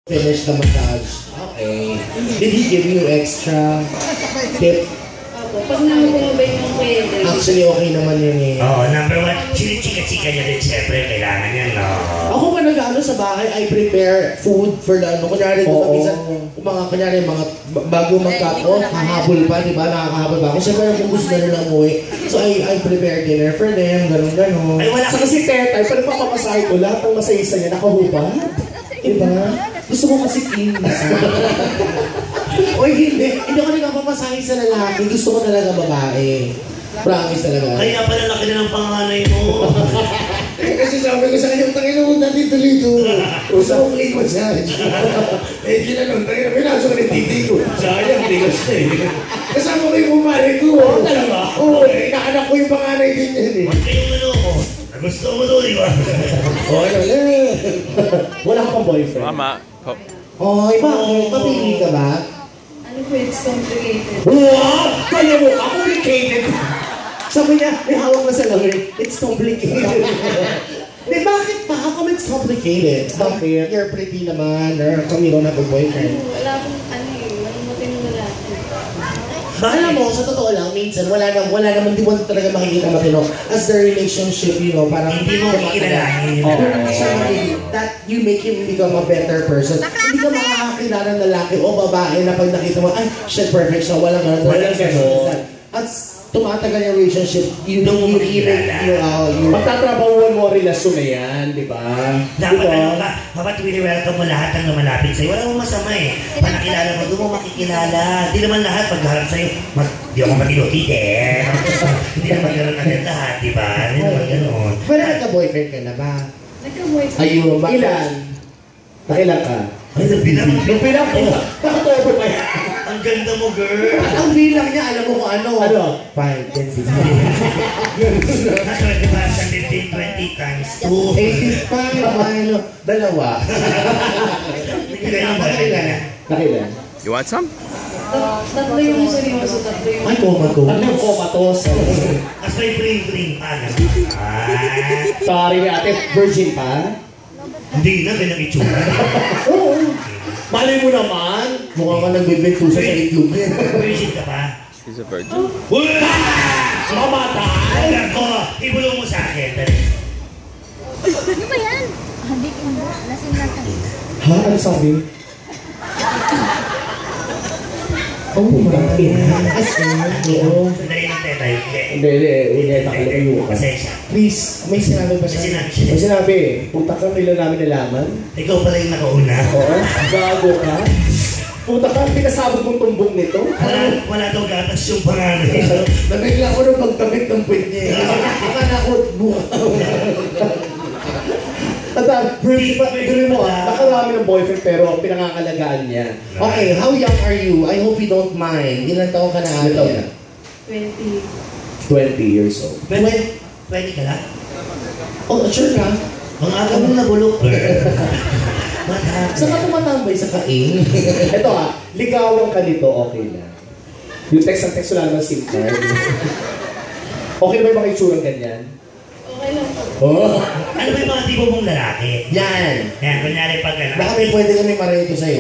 Finish the massage. Okay. Did he give you extra tip? Pag nakakabay ng pwede. Actually, okay naman yun eh. Oo, number one, chika-chika niya rin siyempre, kailangan yan, no? Ako pa nag-ano sa bahay, I prepare food for the ano. Kunyari, kunyari, mga bago mag-cut-off, hahabol pa, di ba? Nakakahabol pa ako. Siyempre, kung gusto na nila umuwi. So, I prepare dinner for them, gano'n-gano'n. Ay, wala kasi tetay, pag papapasahe ko, lahat ng masayisa niya, nakahubad. Diba? Gusto mo kasi king. Oy, hindi ako nagpapasahe sa lalaki. Gusto ko talaga babae. Promise talaga. Kaya pala laki na ng panganay mo. Kasi sabi ko sa kanya, tangin mo natin tuloy-tuloy. Gusto kong clean massage. Eh, ginanong, tangin na, pinasok ng titi ko. Sayang, tigas na eh. Kasama ko yung kumari ko. Oo, talaga? Oo, inaanak ko yung panganay din yan eh. Huwag kayong ano ko. Gusto mo to, di ba? Wala ka pang boyfriend. Mama. Oy, bakit? Papili ka ba? Ano po, it's complicated. Wow! Kaya mo, complicated. Sabi niya, may hawak na sa lawi. It's complicated. Bakit pa? How come it's complicated? Bakit? You're pretty naman, or come you don't have a boyfriend. Wala akong manunutin mo lalaki. Alam mo, sa totoo lang, minsan, wala naman, di mo talaga makikita matino. As the relationship, you know, parang Hindi mo makikilalanin. that you make him become a better person. Hindi ka makakakilala ng lalaki o babae na pag nakita mo, ay, shit, perfect siya, walang gano'n. Walang gano'n. At tumatagal yung relationship, you Magtatrabahuan mo relasyon na yan, di ba? Dapat ano ka, dapat wini-welcome mo lahat ng lumalapit sa'yo. Wala mong masama eh. Pag nakilala mo, doon mo makikilala. Di naman lahat pagharap sa'yo, di ako matinutid eh. Hindi naman gano'n agad lahat, di ba? Hindi naman gano'n. Pero nagka-boyfriend ka na ba? Nagka-boyfriend. Ayun, Ilan? Nakilan ka? Ay, nabilang. Yung pinang ko, nakatobo pa yan. Ang ganda mo, girl. At ang bilang niya, alam mo kung ano? Ano? 5, 10, 15. Naswerte ba sa 15, 20 times 2? 85, ano, dalawa. Nakilan? You want some? Tatlo yung seryoso, tatlo yung... Ay, komato. Ano yung komatos? As may fling-fling pa, gano'n. Sorry, ate, virgin pa? Hindi na, ganyan itsura. Oo. Malay mo naman. Mukha ka nagbibentusa sa itlog niya. Virgin ka pa? She's a virgin. Wala! Mamatay! Alam ko, ibulong mo sa akin. Dali. Ano ba yan? Hindi ko na. Lasing lang ka. Ha? Ano sabi? Oh, bakit? Oo. Sandali ng tetay. Hindi. Takalo kayo ka. Pasensya. Please, may sinabi ba May siya? sinabi siya. May sinabi, puta ka, nila namin nalaman. Ikaw pala yung nakauna. Oo, gago ka. Puta ka, pinasabog mong tumbong nito. Wala daw gatas yung panganay. Nabigla ko nung pagtabit ng puwit niya. Akala ko, buka. At virgin pa, tuloy mo nakarami ng boyfriend pero pinangangalagaan niya. Okay, how young are you? I hope you don't mind. Ilan taon ka na? Ilan taon na? 20. 20 years old. Pwede ka lang? Oh, sure ka? Ang aga mong nabulok. Saan ka tumatambay sa kaing? Ito ligawan ka nito, okay na. Yung text ang text wala naman SIM card. Okay na ba yung mga itsurang ganyan? Okay lang po. Oh. Ano ba yung mga tipo mong lalaki? Yan. Yan, kunyari pag ano. Baka may pwede kami marito sa'yo.